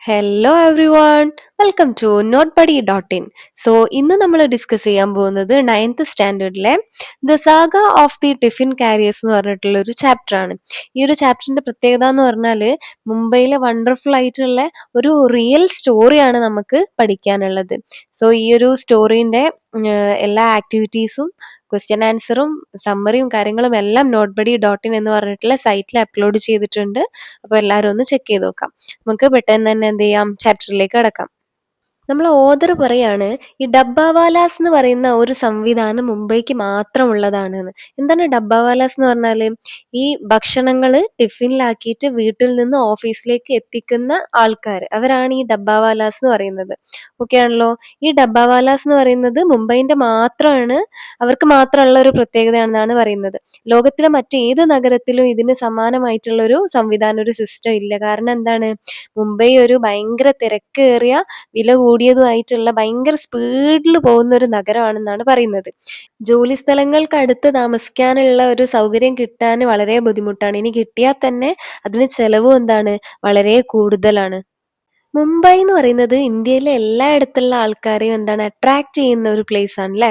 Hello everyone, welcome to നോട്ട്ബഡി.in. So ഇന്ന് നമ്മൾ ഡിസ്കസ് ചെയ്യാൻ പോകുന്നത് നയൻത്ത് സ്റ്റാൻഡേർഡിലെ the saga of the tiffin carriers എന്ന് പറഞ്ഞിട്ടുള്ള ഒരു ചാപ്റ്റർ ആണ്. ഈ ഒരു ചാപ്റ്ററിന്റെ പ്രത്യേകത എന്ന് പറഞ്ഞാൽ മുംബൈയിലെ വണ്ടർഫുൾ ആയിട്ടുള്ള ഒരു റിയൽ സ്റ്റോറിയാണ് നമുക്ക് പഠിക്കാനുള്ളത്. സോ ഈ ഒരു സ്റ്റോറീന്റെ എല്ലാ ആക്ടിവിറ്റീസും ക്വസ്റ്റ്യൻ ആൻസറും സമ്മറിയും കാര്യങ്ങളും എല്ലാം നോട്ട്ബഡി.in എന്ന് പറഞ്ഞിട്ടുള്ള സൈറ്റിൽ അപ്ലോഡ് ചെയ്തിട്ടുണ്ട്. അപ്പോൾ എല്ലാവരും ഒന്ന് ചെക്ക് ചെയ്ത് നോക്കാം. നമുക്ക് പെട്ടെന്ന് തന്നെ എന്ത് ചെയ്യാം, ചാപ്റ്ററിലേക്ക് കടക്കാം. നമ്മൾ ഓദർ പറയാണ് ഈ ഡബ്ബാവാലാസ് എന്ന് പറയുന്ന ഒരു സംവിധാനം മുംബൈക്ക് മാത്രമുള്ളതാണ് എന്ന്. എന്താണ് ഡബ്ബാവാലാസ് എന്ന് പറഞ്ഞാല്? ഈ ഭക്ഷണങ്ങൾ ടിഫിനിലാക്കിയിട്ട് വീട്ടിൽ നിന്ന് ഓഫീസിലേക്ക് എത്തിക്കുന്ന ആൾക്കാർ, അവരാണ് ഈ ഡബ്ബാവാലാസ് എന്ന് പറയുന്നത്. ഓക്കെ ആണല്ലോ. ഈ ഡബ്ബാവാലാസ് എന്ന് പറയുന്നത് മുംബൈന്റെ മാത്രമാണ്, അവർക്ക് മാത്രമുള്ള ഒരു പ്രത്യേകതയാണെന്നാണ് പറയുന്നത്. ലോകത്തിലെ മറ്റേത് നഗരത്തിലും ഇതിന് സമാനമായിട്ടുള്ള ഒരു സംവിധാനം, ഒരു സിസ്റ്റം ഇല്ല. കാരണം എന്താണ്? മുംബൈ ഒരു ഭയങ്കര തിരക്കേറിയ, വില കൂടിയതുമായിട്ടുള്ള, ഭയങ്കര സ്പീഡിൽ പോകുന്ന ഒരു നഗരമാണെന്നാണ് പറയുന്നത്. ജോലി സ്ഥലങ്ങൾക്ക് അടുത്ത് താമസിക്കാനുള്ള ഒരു സൗകര്യം കിട്ടാൻ വളരെ ബുദ്ധിമുട്ടാണ്. ഇനി കിട്ടിയാൽ തന്നെ അതിന് ചെലവും എന്താണ്, വളരെ കൂടുതലാണ്. മുംബൈ എന്ന് പറയുന്നത് ഇന്ത്യയിലെ എല്ലായിടത്തുള്ള ആൾക്കാരെയും എന്താണ് അട്രാക്ട് ചെയ്യുന്ന ഒരു പ്ലേസ് ആണ് അല്ലേ.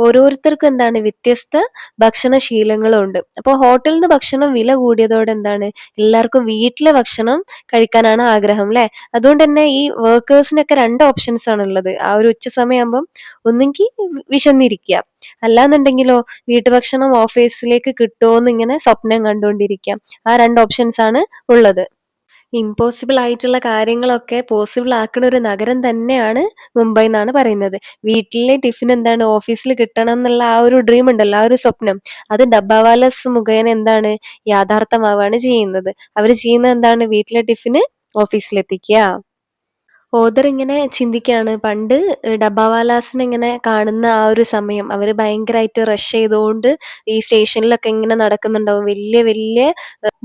ഓരോരുത്തർക്കും എന്താണ് വ്യത്യസ്ത ഭക്ഷണശീലങ്ങളും ഉണ്ട്. അപ്പോൾ ഹോട്ടലിൽ നിന്ന് ഭക്ഷണം വില കൂടിയതോടെ എന്താണ് എല്ലാവർക്കും വീട്ടിലെ ഭക്ഷണം കഴിക്കാനാണ് ആഗ്രഹം അല്ലേ. അതുകൊണ്ട് തന്നെ ഈ വർക്കേഴ്സിനൊക്കെ രണ്ട് ഓപ്ഷൻസ് ആണ് ഉള്ളത്. ആ ഒരു ഉച്ച സമയമാകുമ്പം ഒന്നെങ്കിൽ വിശന്നിരിക്കുക, അല്ലാന്നുണ്ടെങ്കിലോ വീട്ടുഭക്ഷണം ഓഫീസിലേക്ക് കിട്ടുമോന്ന് ഇങ്ങനെ സ്വപ്നം കണ്ടുകൊണ്ടിരിക്കാം. ആ രണ്ട് ഓപ്ഷൻസ് ആണ് ഉള്ളത്. ഇമ്പോസിബിൾ ആയിട്ടുള്ള കാര്യങ്ങളൊക്കെ പോസിബിൾ ആക്കുന്ന ഒരു നഗരം തന്നെയാണ് മുംബൈ എന്നാണ് പറയുന്നത്. വീട്ടിലെ ടിഫിൻ എന്താണ് ഓഫീസിൽ കിട്ടണം എന്നുള്ള ആ ഒരു ഡ്രീം ഉണ്ടല്ലോ, ആ ഒരു സ്വപ്നം, അത് ഡബ്ബാവാലസ് മുഖേന എന്താണ് യാഥാർത്ഥമാവാണ് ചെയ്യുന്നത്. അവർ ചെയ്യുന്നത് എന്താണ്, വീട്ടിലെ ടിഫിന് ഓഫീസിലെത്തിക്കുക. ഓദർ ഇങ്ങനെ ചിന്തിക്കുകയാണ്, പണ്ട് ഡബ്ബാവാലാസിനെ ഇങ്ങനെ കാണുന്ന ആ ഒരു സമയം അവർ ഭയങ്കരമായിട്ട് റഷ് ചെയ്തുകൊണ്ട് ഈ സ്റ്റേഷനിലൊക്കെ ഇങ്ങനെ നടക്കുന്നുണ്ടാവും. വലിയ വലിയ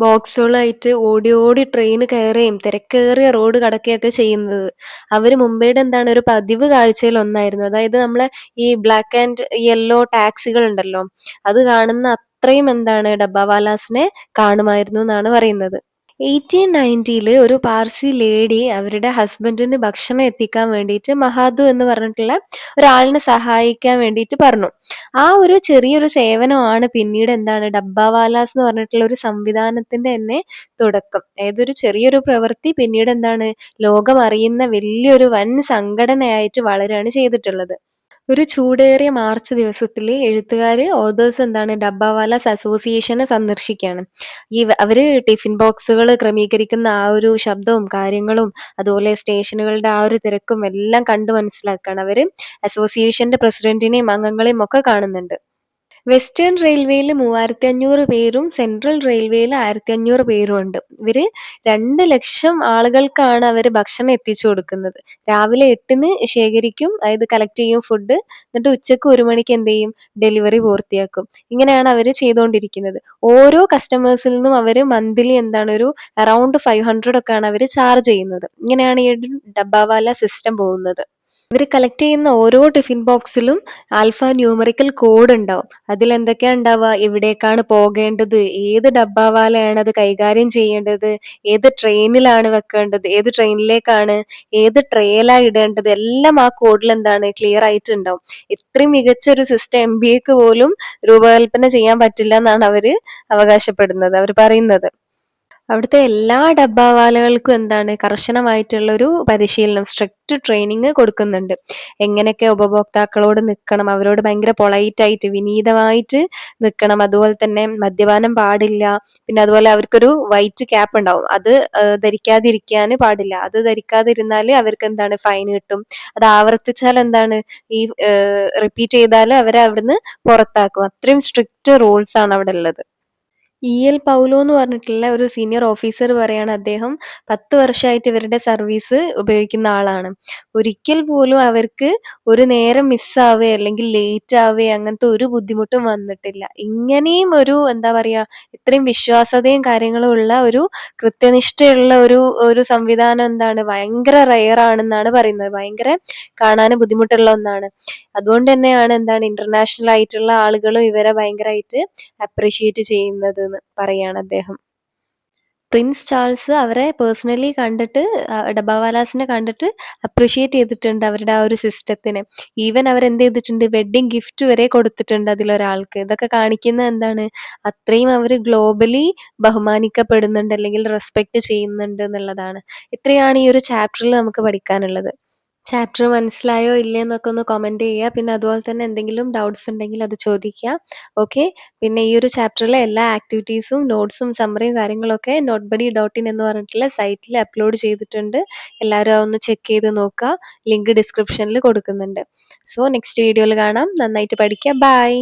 ബോക്സുകളായിട്ട് ഓടി ഓടി ട്രെയിൻ കയറുകയും തിരക്കേറിയ റോഡ് കടക്കുകയൊക്കെ ചെയ്യുന്നത്. അവർ മുംബൈയുടെ എന്താണ് ഒരു പതിവ് കാഴ്ചയിൽ ഒന്നായിരുന്നു. അതായത് നമ്മളെ ഈ ബ്ലാക്ക് ആൻഡ് യെല്ലോ ടാക്സികൾ ഉണ്ടല്ലോ, അത് കാണുന്ന അത്രയും എന്താണ് ഡബ്ബാവാലാസിനെ കാണുമായിരുന്നു എന്നാണ് പറയുന്നത്. 1890 ഒരു പാർസി ലേഡി അവരുടെ ഹസ്ബൻഡിന് ഭക്ഷണം എത്തിക്കാൻ വേണ്ടിയിട്ട് മഹാദു എന്ന് പറഞ്ഞിട്ടുള്ള ഒരാളിനെ സഹായിക്കാൻ വേണ്ടിയിട്ട് പറഞ്ഞു. ആ ഒരു ചെറിയൊരു സേവനമാണ് പിന്നീട് എന്താണ് ഡബ്ബാവാലാസ് എന്ന് പറഞ്ഞിട്ടുള്ള ഒരു സംവിധാനത്തിന്റെ തന്നെ തുടക്കം. ഏതൊരു ചെറിയൊരു പ്രവൃത്തി പിന്നീട് എന്താണ് ലോകം അറിയുന്ന വലിയൊരു വൻ സംഘടനയായിട്ട് വളരുകയാണ് ചെയ്തിട്ടുള്ളത്. ഒരു ചൂടേറിയ മാർച്ച് ദിവസത്തിൽ എഴുത്തുകാര് ഓതേഴ്സ് എന്താണ് ഡബ്ബാവാലാസ് അസോസിയേഷനെ സന്ദർശിക്കുകയാണ്. അവര് ടിഫിൻ ബോക്സുകൾ ക്രമീകരിക്കുന്ന ആ ഒരു ശബ്ദവും കാര്യങ്ങളും അതുപോലെ സ്റ്റേഷനുകളുടെ ആ ഒരു തിരക്കും എല്ലാം കണ്ടു മനസ്സിലാക്കുകയാണ്. അവര് അസോസിയേഷന്റെ പ്രസിഡന്റിനെയും അംഗങ്ങളെയും ഒക്കെ കാണുന്നുണ്ട്. വെസ്റ്റേൺ റെയിൽവേയിൽ 3500 പേരും സെൻട്രൽ റെയിൽവേയിൽ 1500 പേരും ഉണ്ട്. ഇവര് 2 ലക്ഷം ആളുകൾക്കാണ് അവര് ഭക്ഷണം എത്തിച്ചു കൊടുക്കുന്നത്. രാവിലെ 8-ന് ശേഖരിക്കും, അതായത് കളക്ട് ചെയ്യും ഫുഡ്, എന്നിട്ട് ഉച്ചക്ക് 1 മണിക്ക് എന്ത് ചെയ്യും, ഡെലിവറി പൂർത്തിയാക്കും. ഇങ്ങനെയാണ് അവര് ചെയ്തുകൊണ്ടിരിക്കുന്നത്. ഓരോ കസ്റ്റമേഴ്സിൽ നിന്നും അവര് മന്ത്ലി എന്താണ് ഒരു അറൗണ്ട് 500 ഒക്കെയാണ് അവര് ചാർജ് ചെയ്യുന്നത്. ഇങ്ങനെയാണ് ഈ ഒരു ഡബ്ബാവാല സിസ്റ്റം പോകുന്നത്. ഇവർ കളക്ട് ചെയ്യുന്ന ഓരോ ടിഫിൻ ബോക്സിലും ആൽഫ ന്യൂമറിക്കൽ കോഡ് ഉണ്ടാവും. അതിൽ എന്തൊക്കെയാ ഉണ്ടാവുക, എവിടേക്കാണ് പോകേണ്ടത്, ഏത് ഡബ്ബാവാലയാണ് അത് കൈകാര്യം ചെയ്യേണ്ടത്, ഏത് ട്രെയിനിലാണ് വെക്കേണ്ടത്, ഏത് ട്രെയിനിലേക്കാണ്, ഏത് ട്രേയിലാ ഇടേണ്ടത്, എല്ലാം ആ കോഡിൽ എന്താണ് ക്ലിയർ ആയിട്ട് ഉണ്ടാവും. ഇത്രയും മികച്ച ഒരു സിസ്റ്റം MBAക്ക് പോലും രൂപകൽപ്പന ചെയ്യാൻ പറ്റില്ല എന്നാണ് അവര് അവകാശപ്പെടുന്നത്, അവർ പറയുന്നത്. അവിടുത്തെ എല്ലാ ഡബ്ബാവാലകൾക്കും എന്താണ് കർശനമായിട്ടുള്ള ഒരു പരിശീലനം, സ്ട്രിക്റ്റ് ട്രെയിനിങ് കൊടുക്കുന്നുണ്ട്. എങ്ങനെയൊക്കെ ഉപഭോക്താക്കളോട് നിൽക്കണം, അവരോട് ഭയങ്കര പൊളൈറ്റ് ആയിട്ട് വിനീതമായിട്ട് നിൽക്കണം. അതുപോലെ തന്നെ മദ്യപാനം പാടില്ല. പിന്നെ അതുപോലെ അവർക്കൊരു വൈറ്റ് ക്യാപ്പ് ഉണ്ടാവും, അത് ധരിക്കാതിരിക്കാൻ പാടില്ല. അത് ധരിക്കാതിരുന്നാൽ അവർക്ക് എന്താണ് ഫൈൻ കിട്ടും. അത് ആവർത്തിച്ചാൽ എന്താണ് ഈ റിപ്പീറ്റ് ചെയ്താൽ അവരെ അവിടുന്ന് പുറത്താക്കും. അത്രയും സ്ട്രിക്റ്റ് റൂൾസ് ആണ് അവിടെ ഉള്ളത്. EL പൗലോ എന്ന് പറഞ്ഞിട്ടുള്ള ഒരു സീനിയർ ഓഫീസർ പറയാണ്, അദ്ദേഹം 10 വർഷമായിട്ട് ഇവരുടെ സർവീസ് ഉപയോഗിക്കുന്ന ആളാണ്. ഒരിക്കൽ പോലും അവർക്ക് ഒരു നേരം മിസ്സാവുകയോ അല്ലെങ്കിൽ ലേറ്റ് ആവുകയോ അങ്ങനത്തെ ഒരു ബുദ്ധിമുട്ടും വന്നിട്ടില്ല. ഇങ്ങനെയും ഒരു എന്താ പറയാ, ഇത്രയും വിശ്വാസ്യതയും കാര്യങ്ങളും ഉള്ള ഒരു കൃത്യനിഷ്ഠയുള്ള ഒരു ഒരു സംവിധാനം എന്താണ് ഭയങ്കര റെയർ ആണെന്നാണ് പറയുന്നത്. ഭയങ്കര കാണാൻ ബുദ്ധിമുട്ടുള്ള ഒന്നാണ്. അതുകൊണ്ട് തന്നെയാണ് എന്താണ് ഇന്റർനാഷണൽ ആയിട്ടുള്ള ആളുകളും ഇവരെ ഭയങ്കരമായിട്ട് അപ്രീഷിയേറ്റ് ചെയ്യുന്നത് എന്ന് പറയാണ് അദ്ദേഹം. പ്രിൻസ് ചാൾസ് അവരെ പേഴ്സണലി കണ്ടിട്ട് ഡബ്ബാവാലാസിനെ കണ്ടിട്ട് അപ്രിഷിയേറ്റ് ചെയ്തിട്ടുണ്ട് അവരുടെ ആ ഒരു സിസ്റ്റത്തിനെ. ഈവൻ അവരെന്ത് ചെയ്തിട്ടുണ്ട്, വെഡ്ഡിങ് ഗിഫ്റ്റ് വരെ കൊടുത്തിട്ടുണ്ട് അതിലൊരാൾക്ക്. ഇതൊക്കെ കാണിക്കുന്നത് എന്താണ്, അത്രയും അവർ ഗ്ലോബലി ബഹുമാനിക്കപ്പെടുന്നുണ്ട് അല്ലെങ്കിൽ റെസ്പെക്ട് ചെയ്യുന്നുണ്ട് എന്നുള്ളതാണ്. ഇത്രയാണ് ഈ ഒരു ചാപ്റ്ററിൽ നമുക്ക് പഠിക്കാനുള്ളത്. ചാപ്റ്റർ മനസ്സിലായോ ഇല്ലേ എന്നൊക്കെ ഒന്ന് കമൻറ്റ് ചെയ്യുക. പിന്നെ അതുപോലെ തന്നെ എന്തെങ്കിലും ഡൗട്ട്സ് ഉണ്ടെങ്കിൽ അത് ചോദിക്കുക. ഓക്കെ. പിന്നെ ഈ ഒരു ചാപ്റ്ററിലെ എല്ലാ ആക്ടിവിറ്റീസും നോട്ട്സും സമ്മറിയും കാര്യങ്ങളൊക്കെ notebuddy.in എന്ന് പറഞ്ഞിട്ടുള്ള സൈറ്റിൽ അപ്ലോഡ് ചെയ്തിട്ടുണ്ട്. എല്ലാവരും അതൊന്ന് ചെക്ക് ചെയ്ത് നോക്കുക. ലിങ്ക് ഡിസ്ക്രിപ്ഷനിൽ കൊടുക്കുന്നുണ്ട്. സോ നെക്സ്റ്റ് വീഡിയോയിൽ കാണാം. നന്നായിട്ട് പഠിക്കുക. ബൈ.